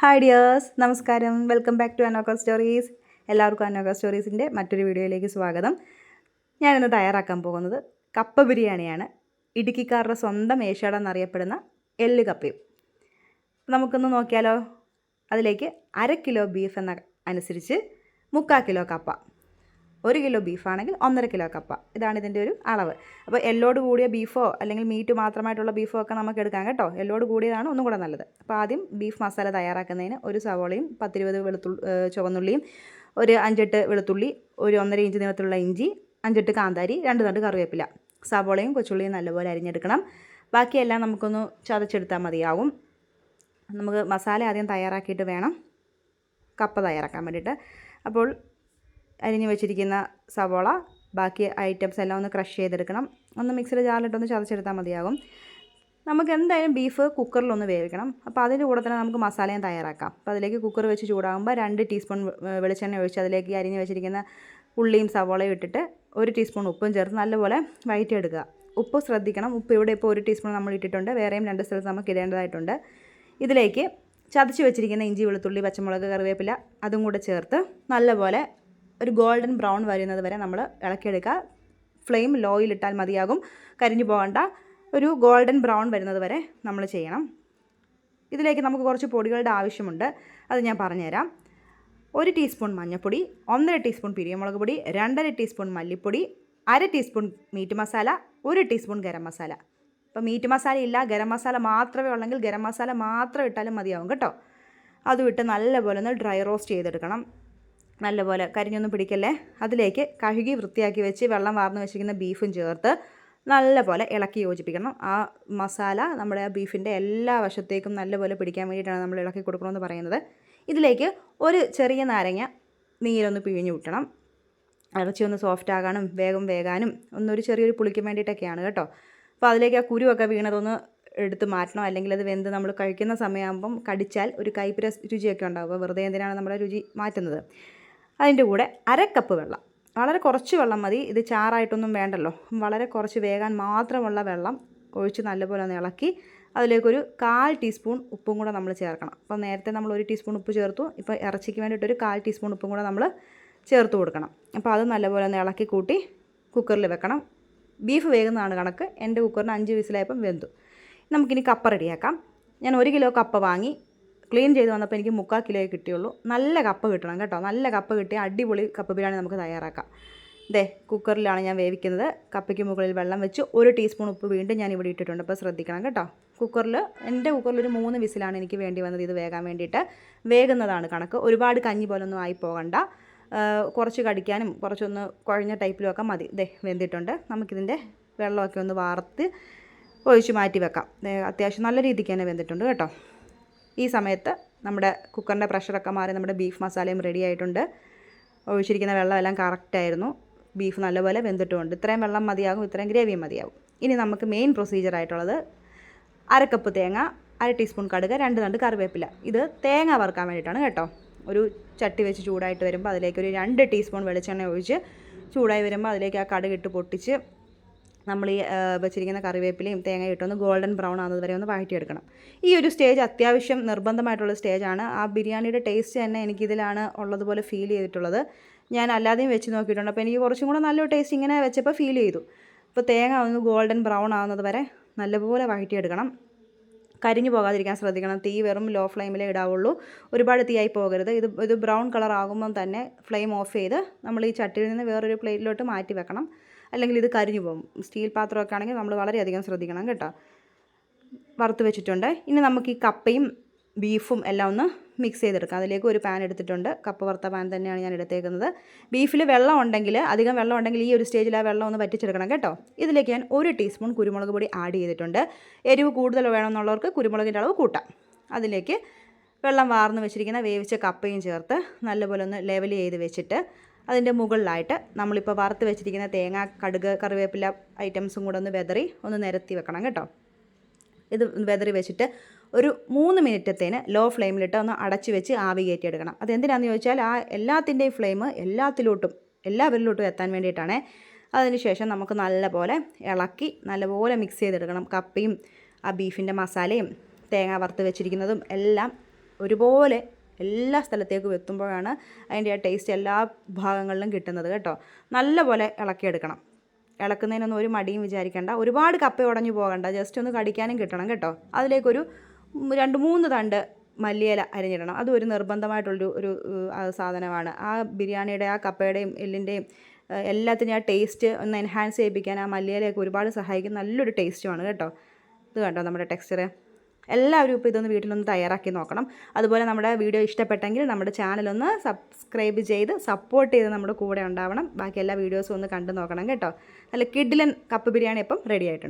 Hi dears, നമസ്കാരം. Welcome back to Anokka stories. എല്ലാവർക്കും അനോക്ക സ്റ്റോറീസിൻ്റെ മറ്റൊരു വീഡിയോയിലേക്ക് സ്വാഗതം. ഞാനിന്ന് തയ്യാറാക്കാൻ പോകുന്നത് കപ്പ ബിരിയാണിയാണ്. ഇടുക്കിക്കാരുടെ സ്വന്തം ഏഷ്യാഡ് എന്നറിയപ്പെടുന്ന എല്ല് കപ്പയും. നമുക്കൊന്ന് നോക്കിയാലോ. അതിലേക്ക് 1/2 കിലോ ബീഫ് എന്ന അനുസരിച്ച് 3/4 കിലോ കപ്പ, 1 കിലോ ബീഫാണെങ്കിൽ 1.5 കിലോ കപ്പ. ഇതാണ് ഇതിൻ്റെ ഒരു അളവ്. അപ്പോൾ എല്ലോട് കൂടിയ ബീഫോ അല്ലെങ്കിൽ മീറ്റ് മാത്രമായിട്ടുള്ള ബീഫോ ഒക്കെ നമുക്ക് എടുക്കാം കേട്ടോ. എല്ലോട് കൂടിയതാണ് ഒന്നും കൂടെ നല്ലത്. അപ്പോൾ ആദ്യം ബീഫ് മസാല തയ്യാറാക്കുന്നതിന് ഒരു സവോളയും 10-20 ചുവന്നുള്ളിയും, ഒരു 5-8 വെളുത്തുള്ളി, ഒരു 1.5 ഇഞ്ച് നീളത്തിലുള്ള ഇഞ്ചി, 5-8 കാന്താരി, 2 തണ്ട് കറിവേപ്പില, സവോളയും കൊച്ചുള്ളിയും നല്ലപോലെ അരിഞ്ഞെടുക്കണം. ബാക്കിയെല്ലാം നമുക്കൊന്ന് ചതച്ചെടുത്താൽ മതിയാവും. നമുക്ക് മസാല ആദ്യം തയ്യാറാക്കിയിട്ട് വേണം കപ്പ തയ്യാറാക്കാൻ വേണ്ടിയിട്ട്. അപ്പോൾ അരിഞ്ഞ് വെച്ചിരിക്കുന്ന സവോള, ബാക്കി ഐറ്റംസ് എല്ലാം ഒന്ന് ക്രഷ് ചെയ്തെടുക്കണം. ഒന്ന് മിക്സിയുടെ ജാറിലിട്ടൊന്ന് ചതച്ചെടുത്താൽ മതിയാകും. നമുക്ക് എന്തായാലും ബീഫ് കുക്കറിലൊന്ന് വേവിക്കണം. അപ്പോൾ അതിൻ്റെ കൂടെ തന്നെ നമുക്ക് മസാലയും തയ്യാറാക്കാം. അപ്പോൾ അതിലേക്ക് കുക്കർ വെച്ച് ചൂടാകുമ്പോൾ 2 ടീസ്പൂൺ വെളിച്ചെണ്ണ ഒഴിച്ച് അതിലേക്ക് അരിഞ്ഞ് വെച്ചിരിക്കുന്ന ഉള്ളിയും സവോളയും ഇട്ടിട്ട് 1 ടീസ്പൂൺ ഉപ്പും ചേർത്ത് നല്ലപോലെ വഴറ്റിയെടുക്കുക. ഉപ്പ് ശ്രദ്ധിക്കണം. ഉപ്പ് ഇവിടെ ഇപ്പോൾ 1 ടീസ്പൂൺ നമ്മൾ ഇട്ടിട്ടുണ്ട്. വേറെയും 2 സ്ഥലത്ത് നമുക്ക് ഇടേണ്ടതായിട്ടുണ്ട്. ഇതിലേക്ക് ചതച്ച് വെച്ചിരിക്കുന്ന ഇഞ്ചി, വെളുത്തുള്ളി, പച്ചമുളക്, കറിവേപ്പില അതും കൂടെ ചേർത്ത് നല്ലപോലെ ഒരു ഗോൾഡൻ ബ്രൗൺ വരുന്നത് വരെ നമ്മൾ ഇളക്കിയെടുക്കുക. ഫ്ലെയിം ലോയിലിട്ടാൽ മതിയാകും, കരിഞ്ഞു പോകണ്ട. ഒരു ഗോൾഡൻ ബ്രൗൺ വരുന്നത് വരെ നമ്മൾ ചെയ്യണം. ഇതിലേക്ക് നമുക്ക് കുറച്ച് പൊടികളുടെ ആവശ്യമുണ്ട്, അത് ഞാൻ പറഞ്ഞുതരാം. 1 ടീസ്പൂൺ മഞ്ഞൾപ്പൊടി, 1.5 ടീസ്പൂൺ പിരിയമുളക് പൊടി, 2.5 ടീസ്പൂൺ മല്ലിപ്പൊടി, 1/2 teaspoon meet masala, 1 teaspoon garam masala. ഇപ്പോൾ മീറ്റ് മസാല ഇല്ല, ഗരം മസാല മാത്രമേ ഉള്ളെങ്കിൽ ഗരം മസാല മാത്രം ഇട്ടാലും മതിയാവും കേട്ടോ. അതും ഇട്ട് നല്ലപോലെ ഒന്ന് ഡ്രൈ റോസ്റ്റ് ചെയ്തെടുക്കണം. നല്ലപോലെ കരിഞ്ഞൊന്നും പിടിക്കല്ലേ. അതിലേക്ക് കഴുകി വൃത്തിയാക്കി വെച്ച് വെള്ളം വാർന്ന് വെച്ചിരിക്കുന്ന ബീഫും ചേർത്ത് നല്ലപോലെ ഇളക്കി യോജിപ്പിക്കണം. ആ മസാല നമ്മുടെ ആ ബീഫിൻ്റെ എല്ലാ വശത്തേക്കും നല്ലപോലെ പിടിക്കാൻ വേണ്ടിയിട്ടാണ് നമ്മൾ ഇളക്കി കൊടുക്കണമെന്ന് പറയുന്നത്. ഇതിലേക്ക് ഒരു ചെറിയ നാരങ്ങ നീരൊന്ന് പിഴിഞ്ഞു വിട്ടണം. ഇറച്ചി ഒന്ന് സോഫ്റ്റ് ആകാനും വേകാനും ഒന്നൊരു ചെറിയൊരു പുളിക്ക് വേണ്ടിയിട്ടൊക്കെയാണ് കേട്ടോ. അപ്പോൾ അതിലേക്ക് ആ കുരുവൊക്കെ വീണതൊന്ന് എടുത്ത് മാറ്റണം. അല്ലെങ്കിൽ അത് വെന്ത് നമ്മൾ കഴിക്കുന്ന സമയമാകുമ്പം കടിച്ചാൽ ഒരു കയ്പ്പ് രുചിയൊക്കെ ഉണ്ടാകും. അപ്പോൾ വെറുതെ എന്തിനാണ് നമ്മുടെ രുചി മാറ്റുന്നത്. അതിൻ്റെ കൂടെ 1/2 കപ്പ് വെള്ളം, വളരെ കുറച്ച് വെള്ളം മതി. ഇത് ചാറായിട്ടൊന്നും വേണ്ടല്ലോ. വളരെ കുറച്ച് വേകാൻ മാത്രമുള്ള വെള്ളം ഒഴിച്ച് നല്ലപോലെ ഒന്ന് ഇളക്കി അതിലേക്കൊരു 1/4 ടീസ്പൂൺ ഉപ്പും കൂടെ നമ്മൾ ചേർക്കണം. അപ്പോൾ നേരത്തെ നമ്മൾ 1 ടീസ്പൂൺ ഉപ്പ് ചേർത്തു. ഇപ്പോൾ ഇറച്ചിക്ക് വേണ്ടിയിട്ടൊരു 1/4 ടീസ്പൂൺ ഉപ്പും കൂടെ നമ്മൾ ചേർത്ത് കൊടുക്കണം. അപ്പോൾ അത് നല്ലപോലെ ഒന്ന് ഇളക്കി കൂട്ടി കുക്കറിൽ വെക്കണം. ബീഫ് വേകുന്നതാണ് കണക്ക്. എൻ്റെ കുക്കറിന് 5 വിസിലായപ്പം വെന്തു. നമുക്കിനി കപ്പ റെഡിയാക്കാം. ഞാൻ 1 കിലോ കപ്പ വാങ്ങി ക്ലീൻ ചെയ്ത് വന്നപ്പോൾ എനിക്ക് 3/4 കിലോയെ കിട്ടിയുള്ളൂ. നല്ല കപ്പ കിട്ടണം കേട്ടോ. നല്ല കപ്പ കിട്ടിയ അടിപൊളി കപ്പ ബിരിയാണി നമുക്ക് തയ്യാറാക്കാം. കുക്കറിലാണ് ഞാൻ വേവിക്കുന്നത്. കപ്പയ്ക്ക് മുകളിൽ വെള്ളം വെച്ച് 1 ടീസ്പൂൺ ഉപ്പ് വീണ്ടും ഞാൻ ഇവിടെ ഇട്ടിട്ടുണ്ട്. അപ്പോൾ ശ്രദ്ധിക്കണം കേട്ടോ. എൻ്റെ കുക്കറിൽ ഒരു 3 വിസിലാണ് എനിക്ക് വേണ്ടി വന്നത് ഇത് വേകാൻ വേണ്ടിയിട്ട്. വേകുന്നതാണ് കണക്ക്. ഒരുപാട് കഞ്ഞി പോലൊന്നും ആയി പോകണ്ട. കുറച്ച് കടിക്കാനും കുറച്ചൊന്ന് കുഴഞ്ഞ ടൈപ്പിലും ഒക്കെ മതി. വെന്തിട്ടുണ്ട്. നമുക്കിതിൻ്റെ വെള്ളമൊക്കെ ഒന്ന് വാർത്ത് ഒഴിച്ച് മാറ്റി വെക്കാം. അത്യാവശ്യം നല്ല രീതിക്ക് തന്നെ വെന്തിട്ടുണ്ട് കേട്ടോ. ഈ സമയത്ത് നമ്മുടെ കുക്കറിൻ്റെ പ്രഷറൊക്കെ മാറി നമ്മുടെ ബീഫ് മസാലയും റെഡി ആയിട്ടുണ്ട്. ഒഴിച്ചിരിക്കുന്ന വെള്ളമെല്ലാം കറക്റ്റായിരുന്നു. ബീഫ് നല്ലപോലെ വെന്തിട്ടുമുണ്ട്. ഇത്രയും വെള്ളം മതിയാകും, ഇത്രയും ഗ്രേവിയും മതിയാകും. ഇനി നമുക്ക് മെയിൻ പ്രൊസീജിയറായിട്ടുള്ളത് 1/2 കപ്പ് തേങ്ങ, 1/2 ടീസ്പൂൺ കടുക്, 2 തണ്ട് കറിവേപ്പില. ഇത് തേങ്ങ വറുക്കാൻ വേണ്ടിയിട്ടാണ് കേട്ടോ. ഒരു ചട്ടി വെച്ച് ചൂടായിട്ട് വരുമ്പോൾ അതിലേക്ക് ഒരു 2 ടീസ്പൂൺ വെളിച്ചെണ്ണ ഒഴിച്ച് ചൂടായി വരുമ്പോൾ അതിലേക്ക് ആ കടുക് ഇട്ട് പൊട്ടിച്ച് നമ്മൾ ഈ വെച്ചിരിക്കുന്ന കറിവേപ്പിലയും തേങ്ങയും ഇട്ടൊന്ന് ഗോൾഡൻ ബ്രൗൺ ആകുന്നത് വരെ ഒന്ന് വഴറ്റിയെടുക്കണം. ഈ ഒരു സ്റ്റേജ് അത്യാവശ്യം നിർബന്ധമായിട്ടുള്ള സ്റ്റേജാണ്. ആ ബിരിയാണിയുടെ ടേസ്റ്റ് തന്നെ എനിക്കിതിലാണ് ഉള്ളതുപോലെ ഫീൽ ചെയ്തിട്ടുള്ളത്. ഞാൻ അല്ലാതെയും വെച്ച് നോക്കിയിട്ടുണ്ട്. അപ്പോൾ എനിക്ക് കുറച്ചും കൂടെ നല്ലൊരു ടേസ്റ്റ് ഇങ്ങനെ വെച്ചപ്പോൾ ഫീൽ ചെയ്തു. അപ്പോൾ തേങ്ങ ഒന്ന് ഗോൾഡൻ ബ്രൗൺ ആകുന്നത് വരെ നല്ലപോലെ വഴറ്റിയെടുക്കണം. കരിഞ്ഞു പോകാതിരിക്കാൻ ശ്രദ്ധിക്കണം. തീ വെറും ലോ ഫ്ലെയിമിലേ ഇടാവുള്ളൂ. ഒരുപാട് തീയായി പോകരുത്. ഇത് ബ്രൗൺ കളർ ആകുമ്പം തന്നെ ഫ്ലെയിം ഓഫ് ചെയ്ത് നമ്മൾ ഈ ചട്ടിയിൽ നിന്ന് വേറൊരു പ്ലേറ്റിലോട്ട് മാറ്റി വെക്കണം. അല്ലെങ്കിൽ ഇത് കരിഞ്ഞു പോകും. സ്റ്റീൽ പാത്രമൊക്കെ ആണെങ്കിൽ നമ്മൾ വളരെയധികം ശ്രദ്ധിക്കണം കേട്ടോ. വറുത്ത് വെച്ചിട്ടുണ്ട്. ഇനി നമുക്ക് ഈ കപ്പയും ബീഫും എല്ലാം ഒന്ന് മിക്സ് ചെയ്തെടുക്കാം. അതിലേക്ക് ഒരു പാൻ എടുത്തിട്ടുണ്ട്. കപ്പ വറുത്ത പാൻ തന്നെയാണ് ഞാൻ എടുത്തേക്കുന്നത്. ബീഫിൽ വെള്ളം ഉണ്ടെങ്കിൽ, അധികം വെള്ളം ഉണ്ടെങ്കിൽ ഈ ഒരു സ്റ്റേജിൽ ആ വെള്ളം ഒന്ന് വറ്റിച്ചെടുക്കണം കേട്ടോ. ഇതിലേക്ക് ഞാൻ 1 ടീസ്പൂൺ കുരുമുളക് പൊടി ആഡ് ചെയ്തിട്ടുണ്ട്. എരിവ് കൂടുതൽ വേണമെന്നുള്ളവർക്ക് കുരുമുളകിൻ്റെ അളവ് കൂട്ടാം. അതിലേക്ക് വെള്ളം വാർന്ന് വെച്ചിരിക്കുന്ന വേവിച്ച കപ്പയും ചേർത്ത് നല്ലപോലെ ഒന്ന് ലെവൽ ചെയ്ത് വെച്ചിട്ട് അതിൻ്റെ മുകളിലായിട്ട് നമ്മളിപ്പോൾ വറുത്ത് വെച്ചിരിക്കുന്ന തേങ്ങ, കടുക്, കറിവേപ്പില ഐറ്റംസും കൂടെ ഒന്ന് ഒന്ന് നിരത്തി വെക്കണം കേട്ടോ. ഇത് വെതറി വെച്ചിട്ട് ഒരു 3 മിനിറ്റത്തേന് ലോ ഫ്ലെയിമിലിട്ട് ഒന്ന് അടച്ച് വെച്ച് ആവി കയറ്റിയെടുക്കണം. അതെന്തിനാണെന്ന് ചോദിച്ചാൽ ആ എല്ലാത്തിൻ്റെയും ഫ്ലെയിം എല്ലാവരിലോട്ടും എത്താൻ വേണ്ടിയിട്ടാണ്. അതിനുശേഷം നമുക്ക് നല്ലപോലെ ഇളക്കി നല്ലപോലെ മിക്സ് ചെയ്തെടുക്കണം. കപ്പയും ആ ബീഫിൻ്റെ മസാലയും തേങ്ങ വറുത്ത് വെച്ചിരിക്കുന്നതും എല്ലാം ഒരുപോലെ എല്ലാ സ്ഥലത്തേക്കും എത്തുമ്പോഴാണ് അതിൻ്റെ ആ ടേസ്റ്റ് എല്ലാ ഭാഗങ്ങളിലും കിട്ടുന്നത് കേട്ടോ. നല്ലപോലെ ഇളക്കിയെടുക്കണം. ഇളക്കുന്നതിനൊന്നും ഒരു മടിയും വിചാരിക്കേണ്ട. ഒരുപാട് കപ്പ ഉടഞ്ഞു പോകണ്ട, ജസ്റ്റ് ഒന്ന് കടിക്കാനും കിട്ടണം കേട്ടോ. അതിലേക്കൊരു 2-3 തണ്ട് മല്ലിയില അരിഞ്ഞിടണം. അതും ഒരു നിർബന്ധമായിട്ടുള്ളൊരു സാധനമാണ്. ആ ബിരിയാണിയുടെ ആ കപ്പയുടെയും എല്ലിൻ്റെയും എല്ലാത്തിനും ആ ടേസ്റ്റ് ഒന്ന് എൻഹാൻസ് ചെയ്യിപ്പിക്കാൻ ആ മല്ലിയിലയൊക്കെ ഒരുപാട് സഹായിക്കും. നല്ലൊരു ടേസ്റ്റുമാണ് കേട്ടോ. ഇത് കണ്ടോ നമ്മുടെ ടെക്സ്ചർ. എല്ലാവരും ഇപ്പോൾ ഇതൊന്ന് വീട്ടിലൊന്ന് തയ്യാറാക്കി നോക്കണം. അതുപോലെ നമ്മുടെ വീഡിയോ ഇഷ്ടപ്പെട്ടെങ്കിൽ നമ്മുടെ ചാനലൊന്ന് സബ്സ്ക്രൈബ് ചെയ്ത് സപ്പോർട്ട് ചെയ്ത് നമ്മുടെ കൂടെ ഉണ്ടാവണം. ബാക്കി എല്ലാ വീഡിയോസും ഒന്ന് കണ്ടു നോക്കണം കേട്ടോ. നല്ല കിഡിലൻ കപ്പ ബിരിയാണി ഇപ്പം റെഡി ആയിട്ടുണ്ട്.